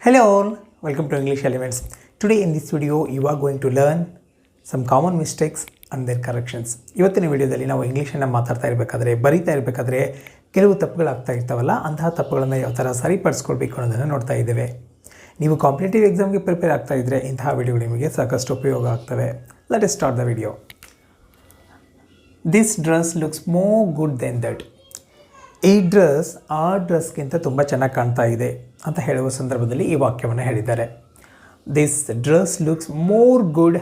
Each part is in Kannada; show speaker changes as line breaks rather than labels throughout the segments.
Hello all, welcome to English Elements. Today in this video you are going to learn some common mistakes and their corrections. ಇವತ್ತಿನ ವಿಡಿಯೋದಲ್ಲಿ ನಾವು ಇಂಗ್ಲೀಷನ್ನು ಮಾತಾಡ್ತಾ ಇರಬೇಕಾದ್ರೆ ಬರಿತಾ ಇರಬೇಕಾದ್ರೆ ಕೆಲವು ತಪ್ಪುಗಳಾಗ್ತಾ ಇರ್ತಾವಲ್ಲ ಅಂತಹ ತಪ್ಪುಗಳನ್ನು ಯಾವ ಥರ ಸರಿಪಡಿಸ್ಕೊಳ್ಬೇಕು ಅನ್ನೋದನ್ನು ನೋಡ್ತಾ ಇದ್ದೇವೆ. ನೀವು ಕಾಂಪಿಟೇಟಿವ್ ಎಕ್ಸಾಮ್ಗೆ ಪ್ರಿಪೇರ್ ಆಗ್ತಾ ಇದ್ದರೆ ಇಂತಹ ವಿಡಿಯೋಗಳು ನಿಮಗೆ ಸಾಕಷ್ಟು ಉಪಯೋಗ ಆಗ್ತವೆ. Let us start the video. This dress looks more good than that. ಈ ಡ್ರೆಸ್ ಆ ಡ್ರೆಸ್ಗಿಂತ ತುಂಬ ಚೆನ್ನಾಗಿ ಕಾಣ್ತಾ ಇದೆ ಅಂತ ಹೇಳುವ ಸಂದರ್ಭದಲ್ಲಿ ಈ ವಾಕ್ಯವನ್ನು ಹೇಳಿದ್ದಾರೆ. This dress looks more good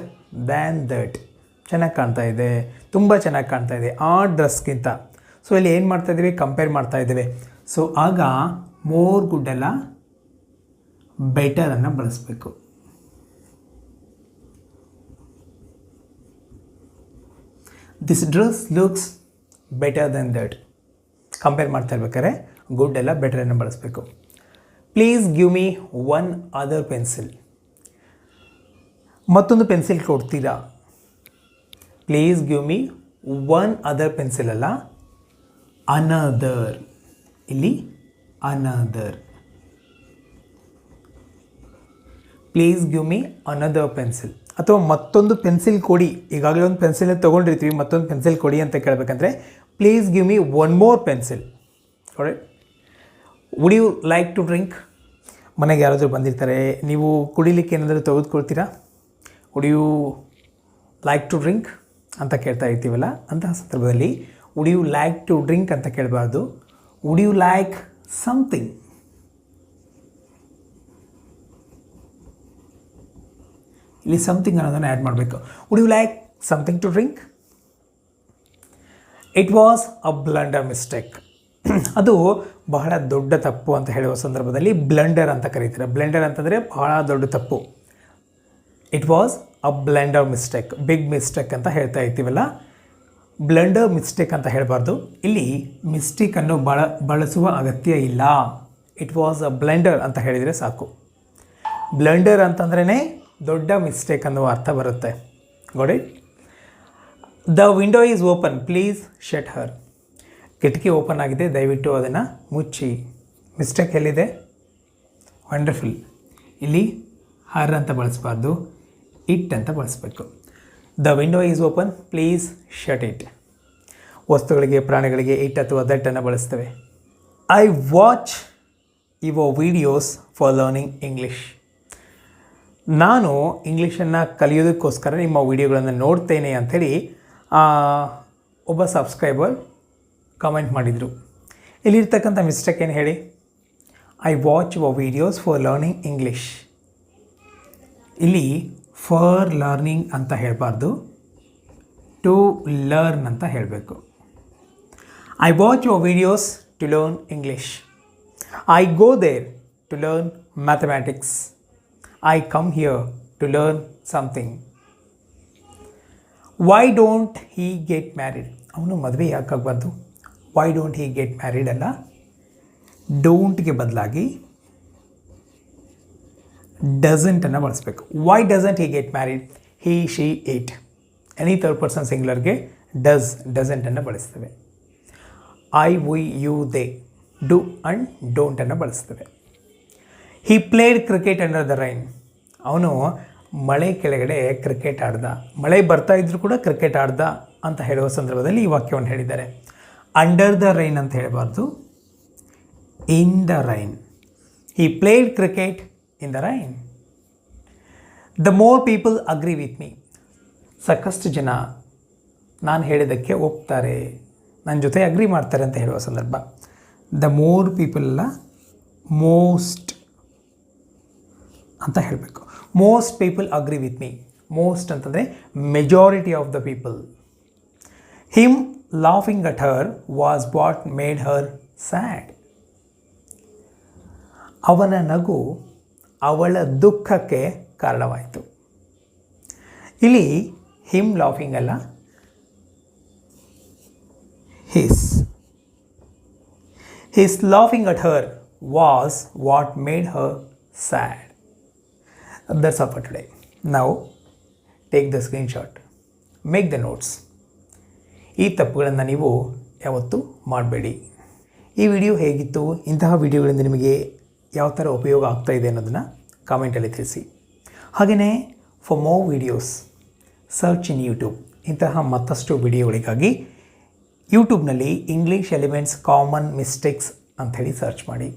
than that. ಚೆನ್ನಾಗಿ ಕಾಣ್ತಾ ಇದೆ, ತುಂಬ ಚೆನ್ನಾಗಿ ಕಾಣ್ತಾ ಇದೆ ಆ ಡ್ರೆಸ್ಗಿಂತ. ಸೊ ಇಲ್ಲಿ ಏನು ಮಾಡ್ತಾ ಇದ್ದೀವಿ, ಕಂಪೇರ್ ಮಾಡ್ತಾ ಇದ್ದೇವೆ. ಸೊ ಆಗ ಮೋರ್ ಗುಡ್ ಅಲ್ಲ, ಬೆಟರನ್ನು ಬಳಸಬೇಕು. This dress looks better than that. Compare ಮಾಡ್ತಾ ಇರ್ಬೇಕಾದ್ರೆ ಗುಡ್ ಎಲ್ಲ ಬೆಟರನ್ನು ಬಳಸಬೇಕು. Please give me one other pencil. ಮತ್ತೊಂದು ಪೆನ್ಸಿಲ್ ಕೊಡ್ತೀರಾ. Please give me one other pencil ಅಲ್ಲ, ಅನದರ್. ಇಲ್ಲಿ another. Please give me another pencil. ಅಥವಾ ಮತ್ತೊಂದು ಪೆನ್ಸಿಲ್ ಕೊಡಿ. ಈಗಾಗಲೇ ಒಂದು ಪೆನ್ಸಿಲ್ ತೊಗೊಂಡಿರ್ತೀವಿ, ಮತ್ತೊಂದು ಪೆನ್ಸಿಲ್ ಕೊಡಿ ಅಂತ ಕೇಳಬೇಕಂದ್ರೆ please give me one more pencil. Correct. Would you like to drink? ಮನೆಗೆ ಯಾರಾದರೂ ಬಂದಿರ್ತಾರೆ, ನೀವು ಕುಡಿಲಿಕ್ಕೆ ಏನಾದರೂ ತೆಗೆದುಕೊಳ್ತೀರಾ? Would you like to drink ಅಂತ ಕೇಳ್ತಾ ಇರ್ತೀವಲ್ಲ, ಅಂತಹ ಸಂದರ್ಭದಲ್ಲಿ would you like to drink ಅಂತ ಕೇಳಬಾರ್ದು. Would you like something. ಇಲ್ಲಿ ಸಮಥಿಂಗ್ ಅನ್ನೋದನ್ನು ಆ್ಯಡ್ ಮಾಡಬೇಕು. Would you like something to drink? It was a blunder mistake. ಅದು ಬಹಳ ದೊಡ್ಡ ತಪ್ಪು ಅಂತ ಹೇಳುವ ಸಂದರ್ಭದಲ್ಲಿ ಬ್ಲಂಡರ್ ಅಂತ ಕರೀತಾರೆ. ಬ್ಲೆಂಡರ್ ಅಂತಂದರೆ ಬಹಳ ದೊಡ್ಡ ತಪ್ಪು. It was a blunder mistake, big mistake ಅಂತ ಹೇಳ್ತಾ ಇರ್ತೀವಲ್ಲ, ಬ್ಲಂಡರ್ ಮಿಸ್ಟೇಕ್ ಅಂತ ಹೇಳಬಾರ್ದು. ಇಲ್ಲಿ ಮಿಸ್ಟೇಕನ್ನು ಬಳಸುವ ಅಗತ್ಯ ಇಲ್ಲ. ಇಟ್ ವಾಸ್ ಅ ಬ್ಲೆಂಡರ್ ಅಂತ ಹೇಳಿದರೆ ಸಾಕು. ಬ್ಲಂಡರ್ ಅಂತಂದ್ರೇ ದೊಡ್ಡ ಮಿಸ್ಟೇಕ್ ಅನ್ನುವ ಅರ್ಥ ಬರುತ್ತೆ. Got it? The window is open, please shut her. ಕಿಟಕಿ ಓಪನ್ ಆಗಿದೆ, ದಯವಿಟ್ಟು ಅದನ್ನು ಮುಚ್ಚಿ. ಮಿಸ್ಟೇಕ್ ಎಲ್ಲಿದೆ? ವಂಡರ್ಫುಲ್. ಇಲ್ಲಿ ಹರ್ ಅಂತ ಬಳಸಬಾರ್ದು, ಇಟ್ ಅಂತ ಬಳಸಬೇಕು. The window is open, please shut it. ವಸ್ತುಗಳಿಗೆ, ಪ್ರಾಣಿಗಳಿಗೆ ಇಟ್ ಅಥವಾ ದಟ್ಟನ್ನು ಬಳಸ್ತೇವೆ. I watch your videos for learning English. ನಾನು ಇಂಗ್ಲೀಷನ್ನು ಕಲಿಯೋದಕ್ಕೋಸ್ಕರ ನಿಮ್ಮ ವಿಡಿಯೋಗಳನ್ನು ನೋಡ್ತೇನೆ ಅಂಥೇಳಿ ಒಬ್ಬ ಸಬ್ಸ್ಕ್ರೈಬರ್ ಕಮೆಂಟ್ ಮಾಡಿದರು. ಇಲ್ಲಿರ್ತಕ್ಕಂಥ ಮಿಸ್ಟೇಕ್ ಏನು ಹೇಳಿ? I watch your videos for learning English. ಇಲ್ಲಿ ಫಾರ್ ಲರ್ನಿಂಗ್ ಅಂತ ಹೇಳಬಾರ್ದು, ಟು ಲರ್ನ್ ಅಂತ ಹೇಳಬೇಕು. I watch your videos to learn English. I go there to learn mathematics. I come here to learn something. Why don't he get married? ಅವನು ಮದುವೆ ಯಾಕಾಗಬಾರ್ದು? Why don't he get married ಅಲ್ಲ, ಡೋಂಟ್ಗೆ ಬದಲಾಗಿ ಡಸಂಟನ್ನು ಬಳಸಬೇಕು. Why doesn't he get married? He, she, it. Any third person ಸಿಂಗ್ಯುಲರ್ಗೆ ಡಸಂಟನ್ನು ಬಳಸ್ತೇವೆ. I, we, you, they, do and ಡೋಂಟನ್ನು ಬಳಸ್ತೇವೆ. He played cricket under the rain. ಅವನು ಮಳೆ ಕೆಳಗಡೆ ಕ್ರಿಕೆಟ್ ಆಡ್ದ. ಮಳೆ ಬರ್ತಾ ಇದ್ರೂ ಕೂಡ ಕ್ರಿಕೆಟ್ ಆಡ್ದ ಅಂತ ಹೇಳುವ ಸಂದರ್ಭದಲ್ಲಿ ಈ ವಾಕ್ಯವನ್ನು ಹೇಳಿದ್ದಾರೆ. ಅಂಡರ್ ದ ರೈನ್ ಅಂತ ಹೇಳಬಾರ್ದು, in the rain. He played cricket in the rain. The more people agree with me. ಸಾಕಷ್ಟು ಜನ ನಾನು ಹೇಳಿದ್ದಕ್ಕೆ ಒಪ್ತಾರೆ, ನನ್ನ ಜೊತೆ ಅಗ್ರಿ ಮಾಡ್ತಾರೆ ಅಂತ ಹೇಳುವ ಸಂದರ್ಭ. ದ ಮೋರ್ ಪೀಪಲ್ ಅಲ್ಲ, ಮೋಸ್ಟ್ ಅಂತ ಹೇಳಬೇಕು. Most people agree with me. Most ಅಂತಂದರೆ majority of the people. Him laughing at her was what made her sad. ಅವನ ನಗು ಅವಳ ದುಃಖಕ್ಕೆ ಕಾರಣವಾಯಿತು. ಇಲ್ಲಿ ಹಿಮ್ ಲಾಫಿಂಗ್ ಅಲ್ಲ, his laughing at her was what made her sad. That's all for today. Now take the screenshot, make the notes. ಈ ತಪ್ಪುಗಳನ್ನು ನೀವು ಯಾವತ್ತೂ ಮಾಡಬೇಡಿ. ಈ ವಿಡಿಯೋ ಹೇಗಿತ್ತು? ಇಂತಹ ವಿಡಿಯೋಗಳಿಂದ ನಿಮಗೆ ಯಾವ ಥರ ಉಪಯೋಗ ಆಗ್ತಾ ಇದೆ ಅನ್ನೋದನ್ನು ಕಾಮೆಂಟಲ್ಲಿ ತಿಳಿಸಿ. ಹಾಗೆಯೇ for more videos search in YouTube. ಇಂತಹ ಮತ್ತಷ್ಟು ವಿಡಿಯೋಗಳಿಗಾಗಿ ಯೂಟ್ಯೂಬ್ನಲ್ಲಿ ಇಂಗ್ಲೀಷ್ ಎಲಿಮೆಂಟ್ಸ್ ಕಾಮನ್ ಮಿಸ್ಟೇಕ್ಸ್ ಅಂಥೇಳಿ ಸರ್ಚ್ ಮಾಡಿ.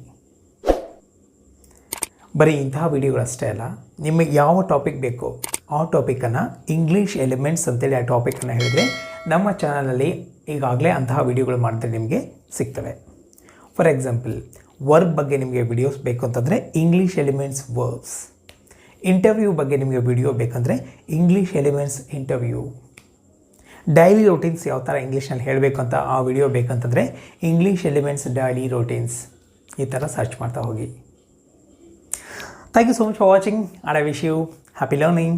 ಬರೀ ಇಂತಹ ವಿಡಿಯೋಗಳಷ್ಟೇ ಅಲ್ಲ, ನಿಮಗೆ ಯಾವ ಟಾಪಿಕ್ ಬೇಕೋ ಆ ಟಾಪಿಕನ್ನು ಇಂಗ್ಲೀಷ್ ಎಲಿಮೆಂಟ್ಸ್ ಅಂತೇಳಿ ಆ ಟಾಪಿಕನ್ನು ಹೇಳಿದರೆ ನಮ್ಮ ಚಾನಲಲ್ಲಿ ಈಗಾಗಲೇ ಅಂತಹ ವಿಡಿಯೋಗಳು ಮಾಡಿದ್ರೆ ನಿಮಗೆ ಸಿಗ್ತವೆ. ಫಾರ್ ಎಕ್ಸಾಂಪಲ್, ವರ್ಬ್ ಬಗ್ಗೆ ನಿಮಗೆ ವಿಡಿಯೋಸ್ ಬೇಕು ಅಂತಂದರೆ ಇಂಗ್ಲೀಷ್ ಎಲಿಮೆಂಟ್ಸ್ ವರ್ಬ್ಸ್. ಇಂಟರ್ವ್ಯೂ ಬಗ್ಗೆ ನಿಮಗೆ ವಿಡಿಯೋ ಬೇಕಂದರೆ English elements interview. Daily routines ಯಾವ ಥರ ಇಂಗ್ಲೀಷ್ನಲ್ಲಿ ಹೇಳಬೇಕು ಅಂತ ಆ ವಿಡಿಯೋ ಬೇಕಂತಂದರೆ ಇಂಗ್ಲೀಷ್ ಎಲಿಮೆಂಟ್ಸ್ ಡೈಲಿ ರೂಟೀನ್ಸ್. ಈ ಥರ ಸರ್ಚ್ ಮಾಡ್ತಾ ಹೋಗಿ. Thank you so much for watching and I wish you happy learning.